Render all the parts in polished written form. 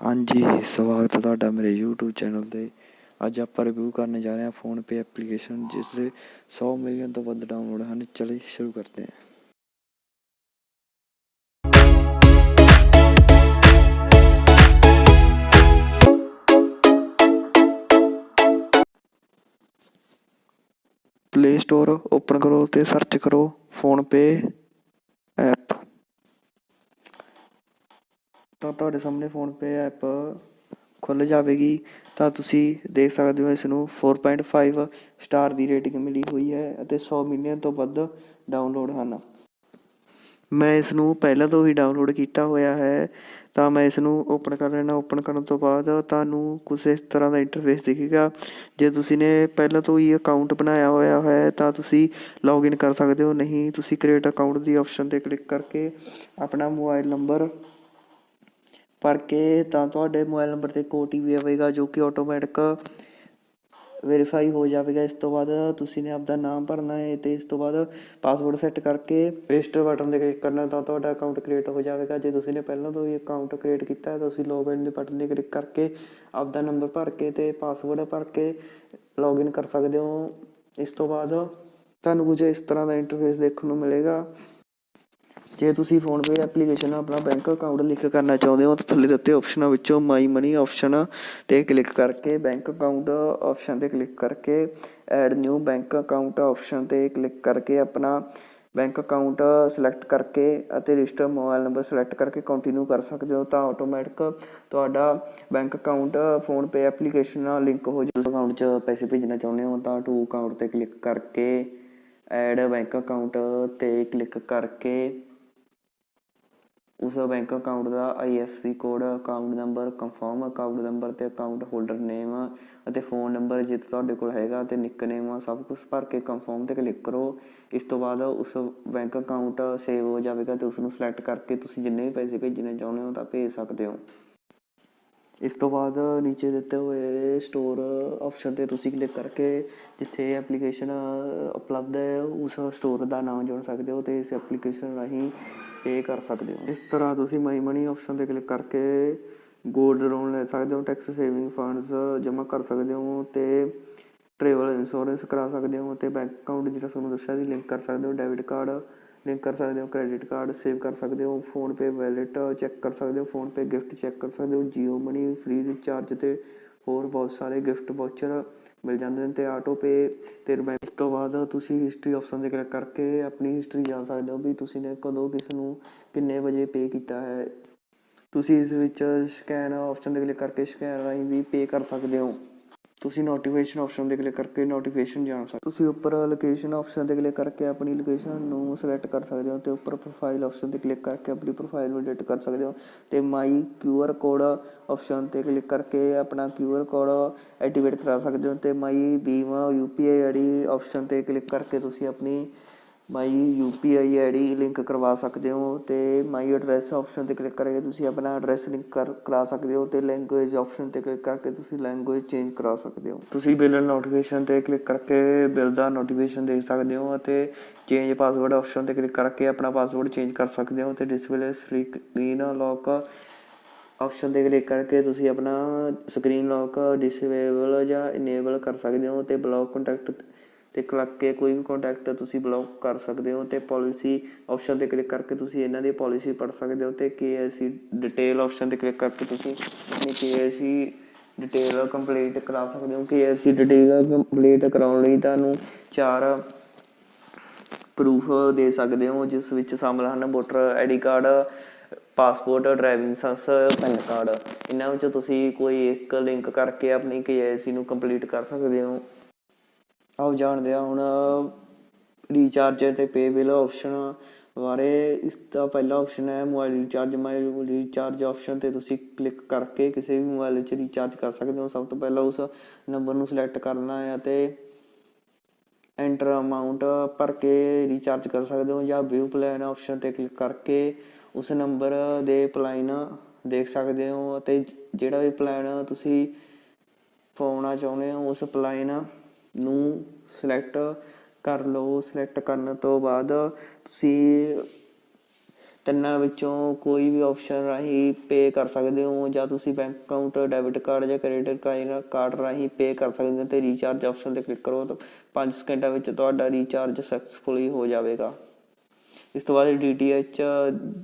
हाँ जी, स्वागत है तुहाडा मेरे यूट्यूब चैनल ते। अज आप रिव्यू करने जा रहे हैं फ़ोनपे एप्लीकेशन जिससे 100 मिलियन तो वध डाउनलोड हैं। चलिए शुरू करते हैं। प्ले स्टोर ओपन करो तो सर्च करो फ़ोनपे ऐप। तो तुहाडे सामने फ़ोनपे ऐप खुल जाएगी। तो तुसी देख सकते हो इसनूं 4.5 स्टार की रेटिंग मिली हुई है और 100 मिलियन तो वध डाउनलोड हैं। मैं इसनूं पहले तो ही डाउनलोड किया होया है। तो मैं इसनूं ओपन कर लेना। ओपन करने तो बाद तुहानूं कुछ इस तरह का इंटरफेस दिखेगा। जे तुसी ने पहले तो ही अकाउंट बनाया होया है तो तुसी लॉगिन कर सकते हो। नहीं तुसी क्रिएट अकाउंट की ऑप्शन पर क्लिक करके अपना मोबाइल नंबर भर के तुहाडे मोबाइल नंबर से एक OTP आएगा जो कि ऑटोमैटिक वेरीफाई हो जाएगा। इस तो बाद तुसी ने आपका नाम भरना है तो इस तो बाद पासवर्ड सैट करके रजिस्टर बटन पर क्लिक करना तो तुहाडा अकाउंट क्रिएट हो जाएगा। जो तुसी ने पहले तो ही अकाउंट क्रिएट किया है तो तुसी लॉगिन के बटन पर क्लिक करके आपका नंबर भर के तो पासवर्ड भर के लॉगिन कर सकते हो। इस तो बाद तुहानूं कुछ इस तरह का इंटरफेस देखने को मिलेगा। जे तुसी फ़ोनपे एप्लीकेशन अपना बैंक अकाउंट लिंक करना चाहते हो तो थल्ले दित्ते ऑप्शनों विचों माई मनी ऑप्शन ते क्लिक करके बैंक अकाउंट ऑप्शन ते क्लिक करके add new bank account option ते क्लिक करके अपना बैंक अकाउंट सिलेक्ट करके रजिस्टर मोबाइल नंबर सिलेक्ट करके कंटिन्यू कर सकते हो। तो ऑटोमैटिक तुहाडा बैंक अकाउंट फ़ोनपे एप्लीकेशन नाल लिंक हो जाए। अकाउंट च पैसे भेजना चाਹੁੰਦੇ हो तो टू अकाउंट ते क्लिक करके ऐड बैंक अकाउंट ते क्लिक करके उस बैंक अकाउंट का IFSC code account number confirm account number तो अकाउंट होल्डर नेम और फोन नंबर जे तुहाडे कोल हैगा ते निकनेम सब कुछ भर के कंफर्म ते क्लिक करो। इस तो बाद उस बैंक अकाउंट सेव हो जाएगा तो उसनूं सिलेक्ट करके तुसीं जिन्ने भी पैसे भेजने चाहुंदे हो तो भेज सकते हो। इस तो बाद नीचे दिते हुए स्टोर ऑप्शन पर तुसीं क्लिक करके जिथे एप्लीकेशन उपलब्ध है उस स्टोर का नाम जोड़ सकते हो तो इस एप्लीकेशन राही पे कर सकते हो। इस तरह तुसीं माई मनी ऑप्शन पर क्लिक करके गोल्ड लोन ले सकते हो, टैक्स सेविंग फंड्स जमा कर सकते हो तो ट्रेवल इंश्योरेंस करा सकते हो तो बैंक अकाउंट जो तुहानूं दस्सिया सी लिंक कर सकते हो। डेबिट कार्ड लिंक कर सकते हो, क्रेडिट कार्ड सेव कर सकते हो, फ़ोनपे वैलेट चैक कर सकते हो, फ़ोनपे गिफ्ट चैक कर सकते हो, जियो मनी फ्री रिचार्ज तो होर बहुत सारे गिफ्ट वाउचर मिल जाते हैं तो ऑटो पे ते बैंक। इस तो बाद तुसीं हिस्टरी ऑप्शन पर क्लिक करके अपनी हिस्टरी जान सकते हो भी तुसीं ने कदों किस नूं किन्ने बजे पे किया है। तुसीं इस विच स्कैन ऑप्शन पर क्लिक करके स्कैन राही भी पे कर सकते हो। तुसीं नोटिफिकेशन ऑप्शन पर क्लिक करके नोटिफिकेशन जान सकते हो। तुसीं उपर लोकेशन ऑप्शन पर क्लिक करके अपनी लोकेशन नूं सिलेक्ट कर सकते हो तो उपर प्रोफाइल ऑप्शन पर क्लिक करके अपनी प्रोफाइल नूं एडिट कर सकते हो तो माई QR कोड ऑप्शन पर क्लिक करके अपना QR कोड एक्टिवेट करा सकते हो तो माई बीमा UPI ID ऑप्शन पर क्लिक करके तुसीं अपनी माई UPI ID लिंक करवा सकते हो तो माई एड्रैस ऑप्शन पर क्लिक करके तुसीं अपना एड्रैस लिंक करा सकते हो तो लैंगुएज ऑप्शन पर क्लिक करके तुसीं लैंगुएज चेंज करा सकते हो। तुसीं बिल नोटिफिकेशन पर क्लिक करके बिल का नोटिफिकेशन देख सकते हो तो चेंज पासवर्ड ऑप्शन पर क्लिक करके अपना पासवर्ड चेंज कर सकते हो तो डिस्प्ले स्क्रीन लॉक ऑप्शन पर क्लिक करके तुसीं अपना स्क्रीन लॉक डिसेबल या इनेबल कर सकते हो तो ब्लॉक कॉन्टैक्ट ते क्लिक के कोई भी कॉन्टैक्ट तुसीं ब्लॉक कर सकते हो तो पॉलिसी ऑप्शन पर क्लिक करके तुसीं इन्हां दी पॉलिसी पढ़ सकते हो तो KYC डिटेल ऑप्शन पर क्लिक करके तुसीं अपनी KYC डिटेल कंप्लीट करा सकते हो। KYC डिटेल कंप्लीट कराउण लई तुहानूं 4 प्रूफ दे सकते हो जिस विच शामिल हैं voter ID card, passport, driving license, PAN card. इन्हां विचों तुसीं कोई एक लिंक करके अपनी KYC नूं कंप्लीट कर सकते हो। आओ जानते हैं हुण रीचार्ज ते पे बिल ऑप्शन बारे। इसका पहला ऑप्शन है mobile recharge. Mobile recharge option पर तुसीं क्लिक करके किसी भी मोबाइल रिचार्ज कर सकते हो। सब तो पहला उस नंबर नूं सिलेक्ट करना है तो एंटर अमाउंट भर के रिचार्ज कर सकते हो या व्यू प्लान ऑप्शन पर क्लिक करके उस नंबर दे प्लान देख सकते हो तो जिहड़ा भी प्लान तुसीं पाउणा चाहुंदे हो उस प्लान नूं सिलेक्ट कर लो। सिलेक्ट करने तो बाद तुसीं ਤਿੰਨਾਂ ਵਿੱਚੋਂ ਕੋਈ ਵੀ ਆਪਸ਼ਨ ਰਾਹੀਂ ਪੇ ਕਰ ਸਕਦੇ ਹੋ, ਜਾਂ ਤੁਸੀਂ ਬੈਂਕ ਅਕਾਊਂਟ, ਡੈਬਿਟ ਕਾਰਡ ਜਾਂ ਕ੍ਰੈਡਿਟ ਕਾਰਡ ਰਾਹੀਂ ਪੇ ਕਰ ਸਕਦੇ ਹੋ ਅਤੇ ਰੀਚਾਰਜ ਆਪਸ਼ਨ 'ਤੇ ਕਲਿੱਕ ਕਰੋ ਤਾਂ 5 ਸਕਿੰਟਾਂ ਵਿੱਚ ਤੁਹਾਡਾ ਰੀਚਾਰਜ ਸਕਸੈਸਫੁਲੀ ਹੋ ਜਾਵੇਗਾ। ਇਸ ਤੋਂ ਬਾਅਦ DTH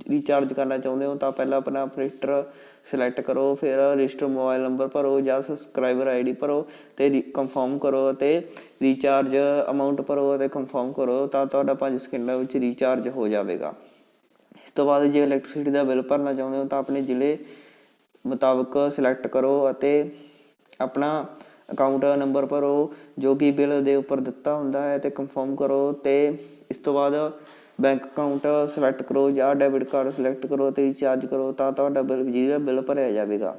ਰੀਚਾਰਜ ਕਰਨਾ ਚਾਹੁੰਦੇ ਹੋ ਤਾਂ ਪਹਿਲਾਂ ਆਪਣਾ ਆਪਰੇਟਰ ਸਿਲੈਕਟ ਕਰੋ, ਫਿਰ ਰਜਿਸਟਰ ਮੋਬਾਈਲ ਨੰਬਰ ਭਰੋ ਜਾਂ ਸਬਸਕ੍ਰਾਈਬਰ ID ਭਰੋ ਅਤੇ ਕੰਫਰਮ ਕਰੋ ਅਤੇ ਰੀਚਾਰਜ ਅਮਾਊਂਟ ਭਰੋ ਅਤੇ ਕੰਫਰਮ ਕਰੋ ਤਾਂ ਤੁਹਾਡਾ 5 ਸਕਿੰਟਾਂ ਵਿੱਚ ਰੀਚਾਰਜ ਹੋ ਜਾਵੇਗਾ। ਇਸ ਤੋਂ ਬਾਅਦ ਜੇ ਇਲੈਕਟ੍ਰੀਸਿਟੀ ਦਾ ਬਿੱਲ ਭਰਨਾ ਚਾਹੁੰਦੇ ਹੋ ਤਾਂ ਆਪਣੇ ਜ਼ਿਲ੍ਹੇ ਮੁਤਾਬਕ ਸਿਲੈਕਟ ਕਰੋ ਅਤੇ ਆਪਣਾ ਅਕਾਊਂਟ ਨੰਬਰ ਭਰੋ ਜੋ ਕਿ ਬਿੱਲ ਦੇ ਉੱਪਰ ਦਿੱਤਾ ਹੁੰਦਾ ਹੈ ਅਤੇ ਕੰਫਰਮ ਕਰੋ। ਅਤੇ ਇਸ ਤੋਂ ਬਾਅਦ ਬੈਂਕ ਅਕਾਊਂਟ ਸਿਲੈਕਟ ਕਰੋ ਜਾਂ ਡੈਬਿਟ ਕਾਰਡ ਸਿਲੈਕਟ ਕਰੋ ਅਤੇ ਰੀਚਾਰਜ ਕਰੋ ਤਾਂ ਤੁਹਾਡਾ ਬਿੱਲ ਭਰਿਆ ਜਾਵੇਗਾ।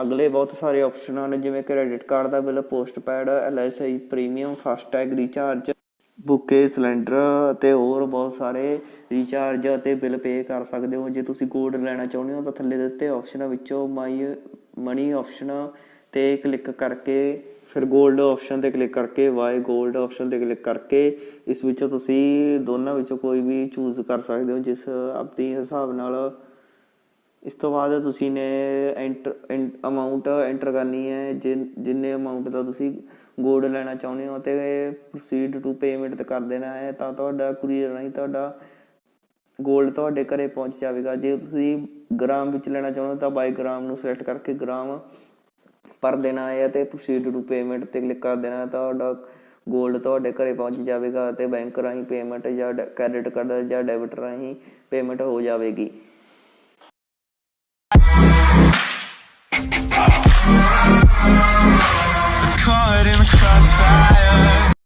ਅਗਲੇ ਬਹੁਤ ਸਾਰੇ ਆਪਸ਼ਨ ਹਨ, ਜਿਵੇਂ ਕ੍ਰੈਡਿਟ ਕਾਰਡ ਦਾ bill, postpaid, LSI premium, FASTag recharge, ਬੁਕੇ, ਸਿਲੰਡਰ ਅਤੇ ਹੋਰ ਬਹੁਤ ਸਾਰੇ ਰੀਚਾਰਜ ਅਤੇ ਬਿੱਲ ਪੇ ਕਰ ਸਕਦੇ ਹੋ। ਜੇ ਤੁਸੀਂ ਗੋਲਡ ਲੈਣਾ ਚਾਹੁੰਦੇ ਹੋ ਤਾਂ ਥੱਲੇ ਦਿੱਤੇ ਆਪਸ਼ਨਾਂ ਵਿੱਚੋਂ ਮਨੀ ਆਪਸ਼ਨ 'ਤੇ ਕਲਿੱਕ ਕਰਕੇ ਫਿਰ ਗੋਲਡ ਆਪਸ਼ਨ 'ਤੇ ਕਲਿੱਕ ਕਰਕੇ ਬਾਏ ਗੋਲਡ ਆਪਸ਼ਨ 'ਤੇ ਕਲਿੱਕ ਕਰਕੇ ਇਸ ਵਿੱਚੋਂ ਤੁਸੀਂ ਦੋਨਾਂ ਵਿੱਚੋਂ ਕੋਈ ਵੀ ਚੂਜ਼ ਕਰ ਸਕਦੇ ਹੋ ਜਿਸ ਆਪਣੀ ਹਿਸਾਬ ਨਾਲ। ਇਸ ਤੋਂ ਬਾਅਦ ਤੁਸੀਂ ਨੇ ਅਮਾਊਂਟ ਐਂਟਰ ਕਰਨੀ ਹੈ, ਜਿੰਨੇ ਅਮਾਊਂਟ ਦਾ ਤੁਸੀਂ ਗੋਲਡ ਲੈਣਾ ਚਾਹੁੰਦੇ ਹੋ ਅਤੇ ਪ੍ਰੋਸੀਡ ਟੂ ਪੇਮੈਂਟ 'ਤੇ ਕਰ ਦੇਣਾ ਹੈ ਤਾਂ ਤੁਹਾਡਾ ਕੁਰੀਅਰ ਰਾਹੀਂ ਤੁਹਾਡਾ ਗੋਲਡ ਤੁਹਾਡੇ ਘਰ ਪਹੁੰਚ ਜਾਵੇਗਾ। ਜੇ ਤੁਸੀਂ ਗ੍ਰਾਮ ਵਿੱਚ ਲੈਣਾ ਚਾਹੁੰਦੇ ਹੋ ਤਾਂ ਬਾਈ ਗ੍ਰਾਮ ਨੂੰ ਸਿਲੈਕਟ ਕਰਕੇ ਗ੍ਰਾਮ ਭਰ ਦੇਣਾ ਹੈ ਅਤੇ ਪ੍ਰੋਸੀਡ ਟੂ ਪੇਮੈਂਟ 'ਤੇ ਕਲਿੱਕ ਕਰ ਦੇਣਾ, ਤੁਹਾਡਾ ਗੋਲਡ ਤੁਹਾਡੇ ਘਰ ਪਹੁੰਚ ਜਾਵੇਗਾ ਅਤੇ ਬੈਂਕ ਰਾਹੀਂ ਪੇਮੈਂਟ ਜਾਂ ਕ੍ਰੈਡਿਟ ਕਾਰਡ ਜਾਂ ਡੈਬਿਟ ਰਾਹੀਂ ਪੇਮੈਂਟ ਹੋ ਜਾਵੇਗੀ। Caught in the crossfire.